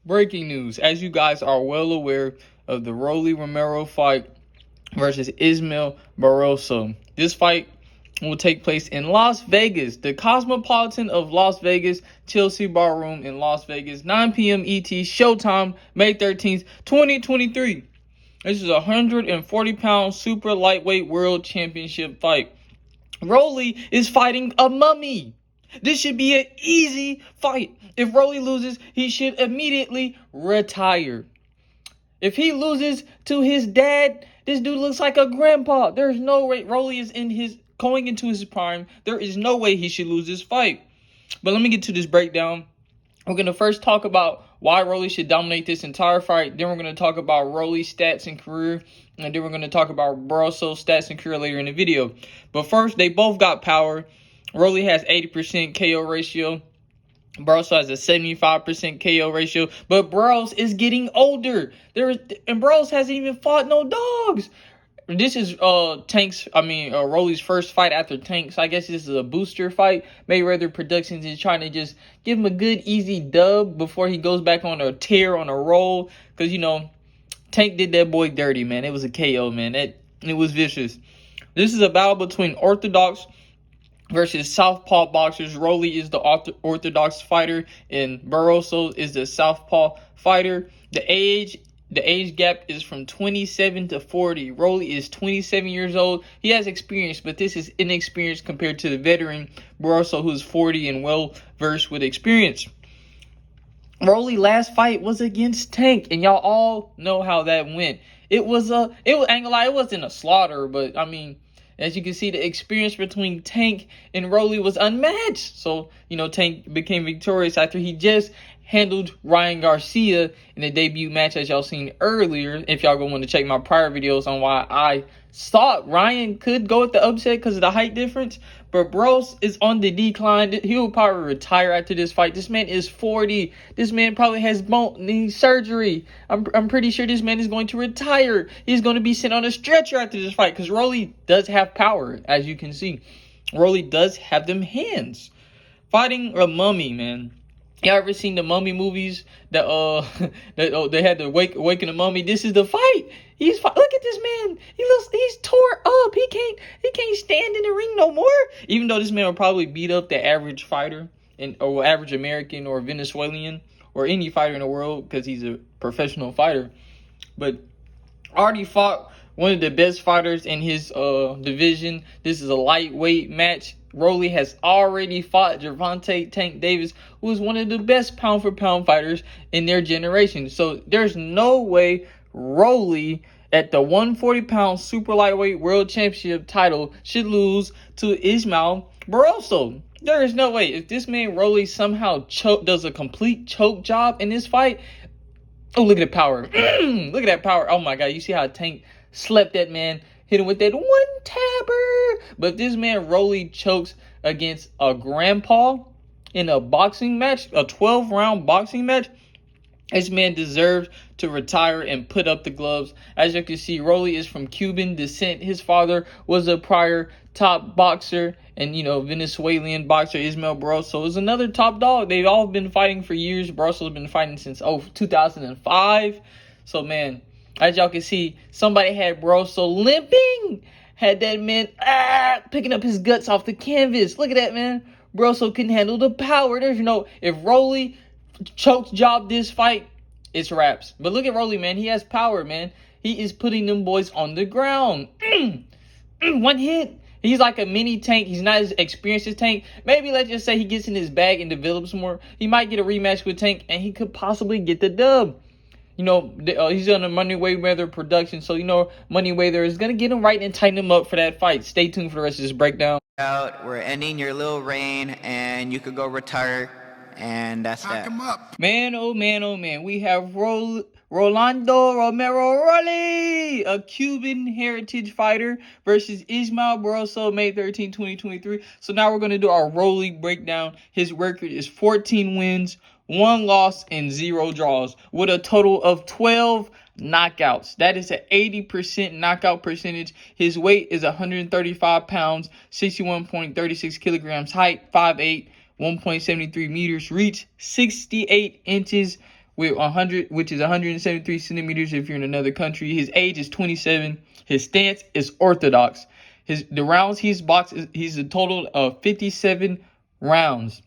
Breaking news. As you guys are well aware of the Rolly Romero fight versus Ismael Barroso. This fight will take place in Las Vegas, the Cosmopolitan of Las Vegas, Chelsea Ballroom in Las Vegas, 9 p.m. ET, showtime, May 13th, 2023. This is a 140-pound super lightweight world championship fight. Rolly is fighting a mummy. This should be an easy fight. If Rolly loses, he should immediately retire. If he loses to his dad, this dude looks like a grandpa. There's no way. Rolly is going into his prime. There is no way he should lose this fight. But let me get to this breakdown. We're going to first talk about why Rolly should dominate this entire fight. Then we're going to talk about Rolly's stats and career. And then we're going to talk about Barroso's stats and career later in the video. But first, they both got power. Rolly has 80% KO ratio. Barroso has a 75% KO ratio. But Barroso is getting older. And Barroso hasn't even fought no dogs. This is Rolly's first fight after Tank. So I guess this is a booster fight. Mayweather Productions is trying to just give him a good, easy dub before he goes back on a tear, on a roll. Because, Tank did that boy dirty, man. It was a KO, man. It was vicious. This is a battle between Orthodox versus Southpaw boxers. Rolly is the Orthodox fighter, and Barroso is the Southpaw fighter. The age gap is from 27 to 40. Rolly is 27 years old. He has experience, but this is inexperience compared to the veteran Barroso, who's 40 and well versed with experience. Rolly last fight was against Tank, and y'all all know how that went. It wasn't a slaughter, but as you can see, the experience between Tank and Rolly was unmatched. So, Tank became victorious after he just handled Ryan Garcia in the debut match, as y'all seen earlier. If y'all want to check my prior videos on why I thought Ryan could go with the upset because of the height difference. But Barroso is on the decline. He will probably retire after this fight. This man is 40. This man probably has bone surgery. I'm pretty sure this man is going to retire. He's going to be sent on a stretcher after this fight because Rolly does have power, as you can see. Rolly does have them hands. Fighting a mummy, man. Y'all ever seen the mummy movies that they had to awaken the mummy? This is the fight. Look at this man. He's tore up. He can't stand in the ring no more. Even though this man will probably beat up the average fighter or average American or Venezuelan or any fighter in the world because he's a professional fighter. But already fought one of the best fighters in his division. This is a lightweight match. Rolly has already fought Gervonta Tank Davis, who is one of the best pound-for-pound fighters in their generation. So there's no way Rolly at the 140-pound super lightweight world championship title should lose to Ismael Barroso. There is no way. If this man Rolly somehow does a complete choke job in this fight, oh, look at the power. Look at that power. Oh, my God. You see how Tank slept that man? Hit him with that one tabber. But if this man Rolly chokes against a grandpa in a boxing match, a 12-round boxing match, this man deserves to retire and put up the gloves. As you can see, Rolly is from Cuban descent. His father was a prior top boxer and, Venezuelan boxer. Ismael Barroso is another top dog. They've all been fighting for years. Barroso's been fighting since 2005. So, man, as y'all can see, somebody had Barroso limping. Had that man picking up his guts off the canvas. Look at that, man. Barroso couldn't handle the power. If Rolly chokes job this fight, it's wraps. But look at Rolly, man. He has power, man. He is putting them boys on the ground. One hit. He's like a mini Tank. He's not as experienced as Tank. Maybe let's just say he gets in his bag and develops more. He might get a rematch with Tank, and he could possibly get the dub. He's on a Money Mayweather production, so Money Mayweather is gonna get him right and tighten him up for that fight. Stay tuned for the rest of this breakdown. We're ending your little reign, and you could go retire, and that's that. Him up. Man, oh man, we have Rolando Romero Rally, a Cuban heritage fighter, versus Ismael Barroso, May 13, 2023. So now we're gonna do our Rolly breakdown. His record is 14 wins, 1 loss, and 0 draws, with a total of 12 knockouts. That is an 80% knockout percentage. His weight is 135 pounds, 61.36 kilograms. Height, 5'8", 1.73 meters. Reach, 68 inches. with 100, which is 173 centimeters if you're in another country. His age is 27. His stance is orthodox. The rounds he's boxed, he's a total of 57 rounds.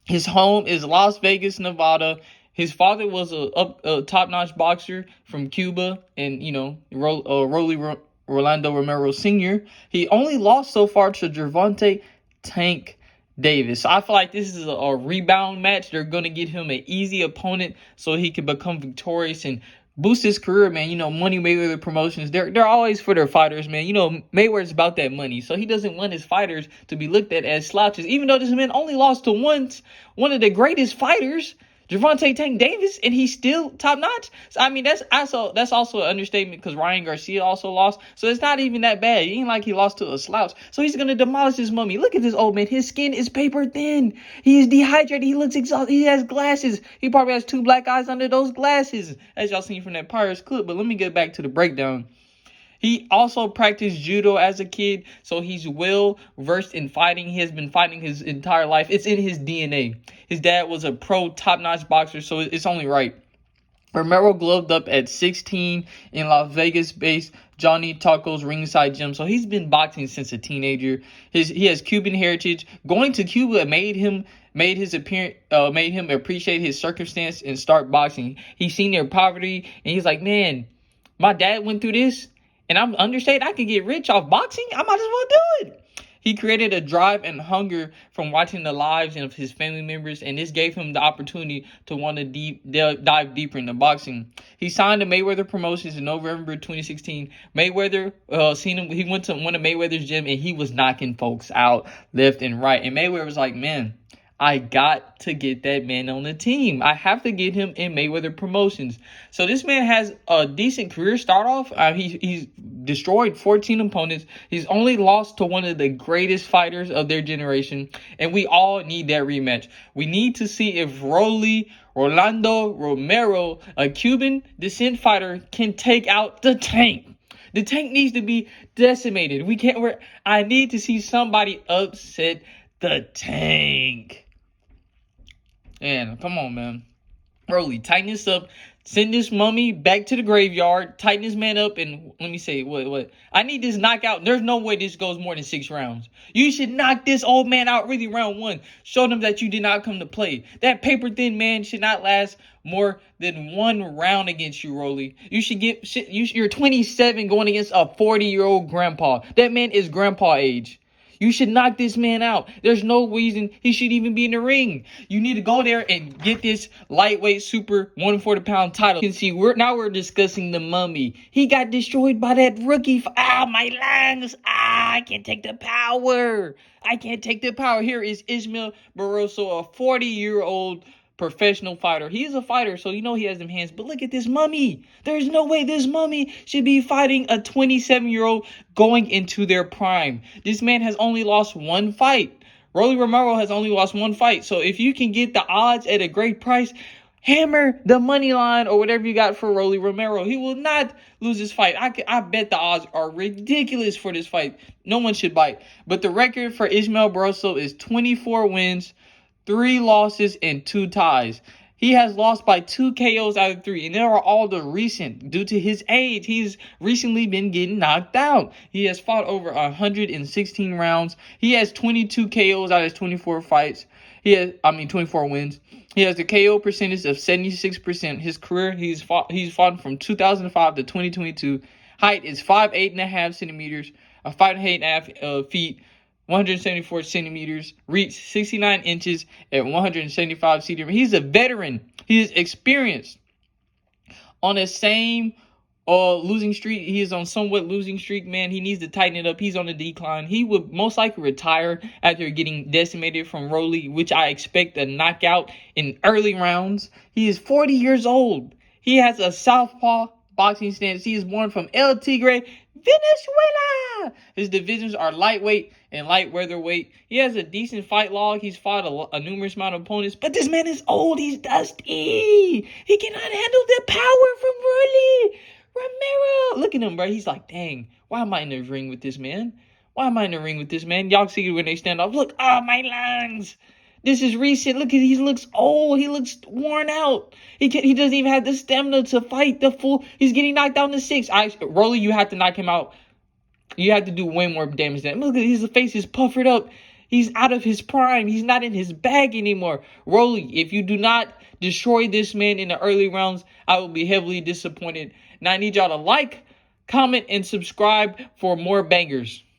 His home is Las Vegas, Nevada. His father was a top-notch boxer from Cuba, and Rolando Romero Sr. He only lost so far to Gervonta Tank Davis. So I feel like this is a rebound match. They're going to get him an easy opponent so he can become victorious and boost his career, man. You know, Money Mayweather Promotions, they're always for their fighters, man. You know, Mayweather's about that money, so he doesn't want his fighters to be looked at as slouches, even though this man only lost to one of the greatest fighters, Gervonta Tank Davis, and he's still top notch. So I mean, that's also an understatement, because Ryan Garcia also lost. So it's not even that bad. It ain't like he lost to a slouch. So he's gonna demolish this mummy. Look at this old man. His skin is paper thin. He is dehydrated. He looks exhausted. He has glasses. He probably has 2 black eyes under those glasses, as y'all seen from that Pirates clip. But let me get back to the breakdown. He also practiced judo as a kid, so he's well versed in fighting. He has been fighting his entire life. It's in his DNA. His dad was a pro top-notch boxer, so it's only right. Romero gloved up at 16 in Las Vegas-based Johnny Taco's ringside gym, so he's been boxing since a teenager. He has Cuban heritage. Going to Cuba made him appreciate his circumstance and start boxing. He's seen their poverty, and he's like, man, my dad went through this, and I'm understated. I can get rich off boxing. I might as well do it. He created a drive and hunger from watching the lives of his family members, and this gave him the opportunity to want to dive deeper into boxing. He signed to Mayweather Promotions in November 2016. Mayweather seen him. He went to one of Mayweather's gym, and he was knocking folks out left and right. And Mayweather was like, man, I got to get that man on the team. I have to get him in Mayweather Promotions. So this man has a decent career start off. He's destroyed 14 opponents. He's only lost to one of the greatest fighters of their generation. And we all need that rematch. We need to see if Rolando Romero, a Cuban descent fighter, can take out the Tank. The Tank needs to be decimated. I need to see somebody upset the Tank. Man, come on, man. Broly, tighten this up. Send this mummy back to the graveyard. Tighten this man up, and let me say, what? I need this knockout. There's no way this goes more than 6 rounds. You should knock this old man out really round 1. Show them that you did not come to play. That paper-thin man should not last more than 1 round against you, Rolly. You're 27 going against a 40-year-old grandpa. That man is grandpa age. You should knock this man out. There's no reason he should even be in the ring. You need to go there and get this lightweight super 140-pound title. You can see we're discussing the mummy. He got destroyed by that rookie. My lungs. I can't take the power. Here is Ismael Barroso, a 40-year-old professional fighter. He is a fighter, so you know he has them hands. But look at this mummy. There's no way this mummy should be fighting a 27-year-old going into their prime. This man has only lost 1 fight. Rolly Romero has only lost 1 fight. So if you can get the odds at a great price, hammer the money line or whatever you got for Rolly Romero. He will not lose this fight. I bet the odds are ridiculous for this fight. No one should bite. But the record for Ismael Barroso is 24 wins, 3 losses, and 2 ties. He has lost by 2 KOs out of 3, and they are all the recent. Due to his age, he's recently been getting knocked out. He has fought over 116 rounds. He has 22 KOs out of his 24 fights. 24 wins. He has a KO percentage of 76%. His career, he's fought from 2005 to 2022. Height is 5'8.5" centimeters, 5'8.5" feet. 174 centimeters, reach 69 inches at 175 centimeters. He's a veteran. He is experienced. On the same losing streak, he is on somewhat losing streak, man. He needs to tighten it up. He's on the decline. He would most likely retire after getting decimated from Rolly, which I expect a knockout in early rounds. He is 40 years old. He has a southpaw boxing stance. He is born from El Tigre, Venezuela. His divisions are lightweight and light weatherweight. He has a decent fight log. He's fought a numerous amount of opponents, but this man is old. He's dusty. He cannot handle the power from Rolly Romero. Look at him, bro. He's like, dang, why am I in the ring with this man? Y'all see when they stand up. Look, my lungs. This is recent. Look, he looks old. He looks worn out. He doesn't even have the stamina to fight the full. He's getting knocked down to 6. Rolly, you have to knock him out. You have to do way more damage than him. Look at his face is puffered up. He's out of his prime. He's not in his bag anymore. Rolly, if you do not destroy this man in the early rounds, I will be heavily disappointed. Now I need y'all to like, comment, and subscribe for more bangers.